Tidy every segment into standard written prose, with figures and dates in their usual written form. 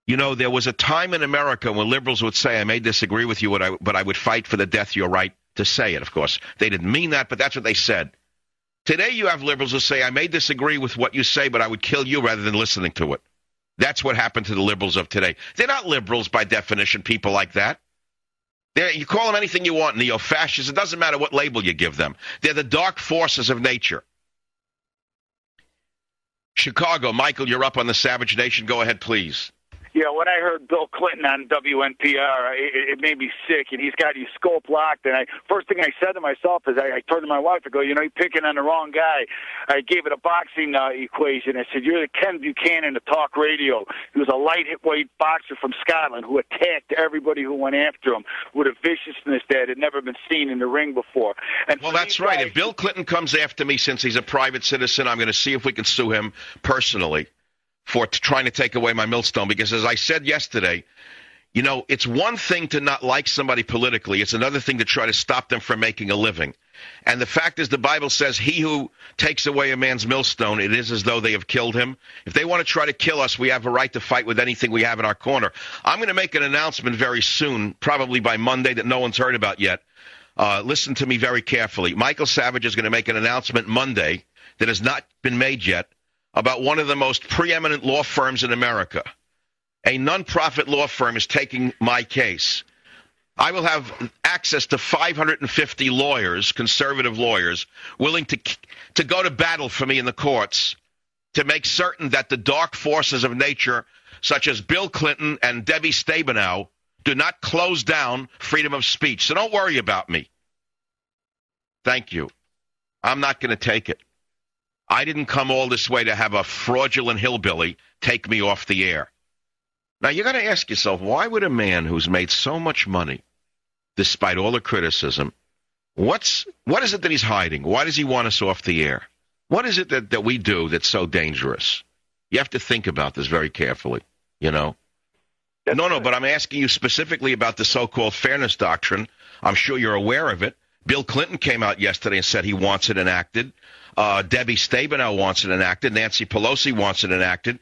You know, there was a time in America when liberals would say, I may disagree with you, but I would fight for the death of your right to say it, of course. They didn't mean that, but that's what they said. Today you have liberals who say, I may disagree with what you say, but I would kill you rather than listening to it. That's what happened to the liberals of today. They're not liberals by definition, people like that. You call them anything you want, neo-fascists. It doesn't matter what label you give them. They're the dark forces of nature. Chicago, Michael, you're up on the Savage Nation. Go ahead, please. Yeah, when I heard Bill Clinton on WNPR, it made me sick, and he's got his scope locked. And first thing I said to myself is I turned to my wife and go, you know, you're picking on the wrong guy. I gave it a boxing equation. I said, you're the Ken Buchanan of talk radio. He was a lightweight boxer from Scotland who attacked everybody who went after him with a viciousness that had never been seen in the ring before. And well, that's right. If Bill Clinton comes after me since he's a private citizen, I'm going to see if we can sue him personally for trying to take away my millstone, because as I said yesterday, you know, it's one thing to not like somebody politically. It's another thing to try to stop them from making a living. And the fact is, the Bible says, he who takes away a man's millstone, it is as though they have killed him. If they want to try to kill us, we have a right to fight with anything we have in our corner. I'm going to make an announcement very soon, probably by Monday, that no one's heard about yet. Listen to me very carefully. Michael Savage is going to make an announcement Monday that has not been made yet about one of the most preeminent law firms in America. A nonprofit law firm is taking my case. I will have access to 550 lawyers, conservative lawyers, willing to go to battle for me in the courts to make certain that the dark forces of nature, such as Bill Clinton and Debbie Stabenow, do not close down freedom of speech. So don't worry about me. Thank you. I'm not going to take it. I didn't come all this way to have a fraudulent hillbilly take me off the air. Now, you got to ask yourself, why would a man who's made so much money, despite all the criticism, what is it that he's hiding? Why does he want us off the air? What is it that we do that's so dangerous? You have to think about this very carefully, you know? No, but I'm asking you specifically about the so-called fairness doctrine. I'm sure you're aware of it. Bill Clinton came out yesterday and said he wants it enacted. Debbie Stabenow wants it enacted. Nancy Pelosi wants it enacted.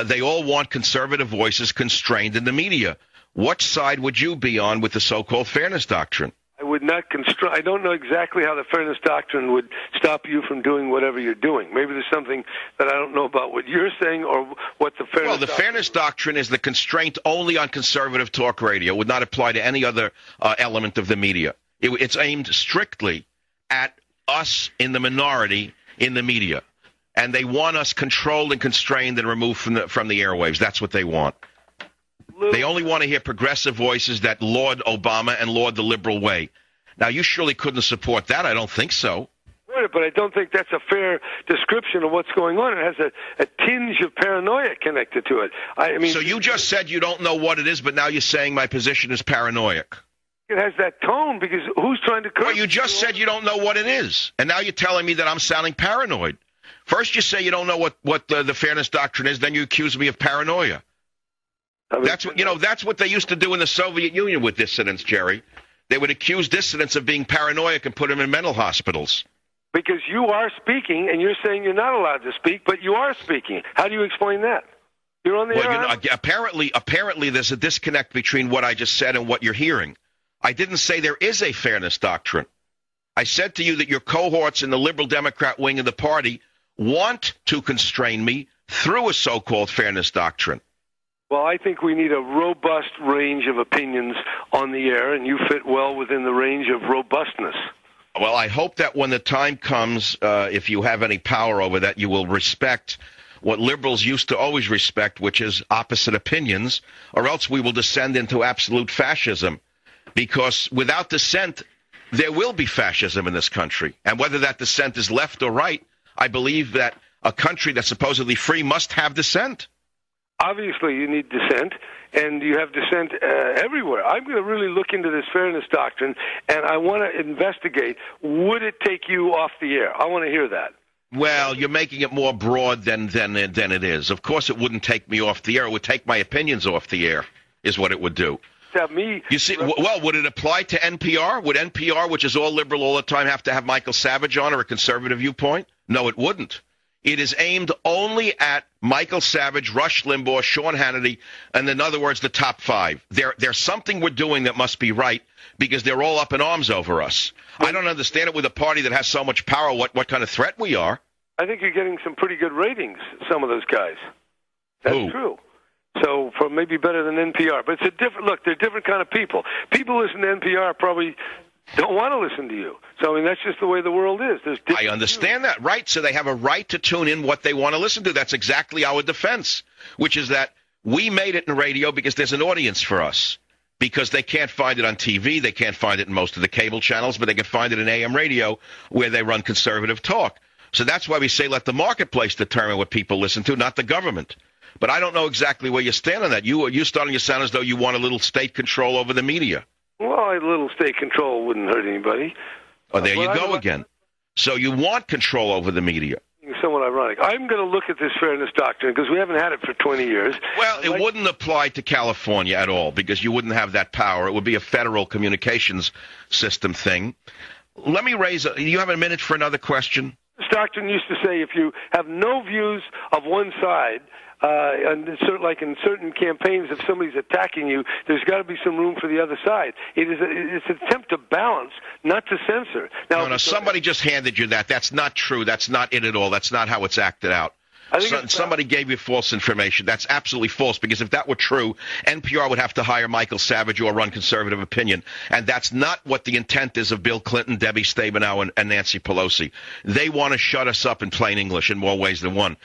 They all want conservative voices constrained in the media. What side would you be on with the so-called fairness doctrine? I would not I don't know exactly how the fairness doctrine would stop you from doing whatever you're doing. Maybe there's something that I don't know about what you're saying or what the fairness. Well, the fairness doctrine is the constraint only on conservative talk radio. It would not apply to any other element of the media. It's aimed strictly at us in the minority in the media, and they want us controlled and constrained and removed from the airwaves. That's what they want. They only want to hear progressive voices that laud Obama and laud the liberal way. Now, you surely couldn't support that. I don't think so. But I don't think that's a fair description of what's going on. It has a tinge of paranoia connected to it. I mean, so you just said you don't know what it is, but now you're saying my position is paranoid. It has that tone because who's trying to... Well, you just said you don't know what it is, and now you're telling me that I'm sounding paranoid. First you say you don't know what the fairness doctrine is, then you accuse me of paranoia. That's what they used to do in the Soviet Union with dissidents, Jerry. They would accuse dissidents of being paranoid and put them in mental hospitals. Because you are speaking, and you're saying you're not allowed to speak, but you are speaking. How do you explain that? You're on the air. You know, apparently there's a disconnect between what I just said and what you're hearing. I didn't say there is a fairness doctrine. I said to you that your cohorts in the liberal Democrat wing of the party want to constrain me through a so-called fairness doctrine. Well, I think we need a robust range of opinions on the air, and you fit well within the range of robustness. Well, I hope that when the time comes, if you have any power over that, you will respect what liberals used to always respect, which is opposite opinions, or else we will descend into absolute fascism. Because without dissent, there will be fascism in this country. And whether that dissent is left or right, I believe that a country that's supposedly free must have dissent. Obviously, you need dissent, and you have dissent everywhere. I'm going to really look into this fairness doctrine, and I want to investigate, would it take you off the air? I want to hear that. Well, you're making it more broad than it is. Of course it wouldn't take me off the air. It would take my opinions off the air, is what it would do. You see, well, would it apply to NPR? Would NPR, which is all liberal all the time, have to have Michael Savage on or a conservative viewpoint? No, it wouldn't. It is aimed only at Michael Savage, Rush Limbaugh, Sean Hannity, and in other words, the top five. There's something we're doing that must be right because they're all up in arms over us. I don't understand it with a party that has so much power, what kind of threat we are. I think you're getting some pretty good ratings, some of those guys. That's Who? true. So for maybe better than NPR. But it's a different look. They're different kind of people. People listen to NPR probably don't want to listen to you. So, I mean, that's just the way the world is. I understand that, right? So they have a right to tune in what they want to listen to. That's exactly our defense, which is that we made it in radio because there's an audience for us. Because they can't find it on TV, they can't find it in most of the cable channels, but they can find it in AM radio where they run conservative talk. So that's why we say let the marketplace determine what people listen to, not the government. But I don't know exactly where you stand on that. You starting to sound as though you want a little state control over the media. Well, a little state control wouldn't hurt anybody. Oh, there you go again. So you want control over the media. Somewhat ironic. I'm going to look at this fairness doctrine because we haven't had it for 20 years. Well, it wouldn't apply to California at all because you wouldn't have that power. It would be a federal communications system thing. Let me raise you have a minute for another question? This doctrine used to say if you have no views of one side, and like in certain campaigns, if somebody's attacking you, there's got to be some room for the other side. It's an attempt to balance, not to censor. Now, no, somebody just handed you that. That's not true. That's not it at all. That's not how it's acted out. Somebody gave you false information. That's absolutely false, because if that were true, NPR would have to hire Michael Savage or run conservative opinion. And that's not what the intent is of Bill Clinton, Debbie Stabenow, and Nancy Pelosi. They want to shut us up in plain English in more ways than one.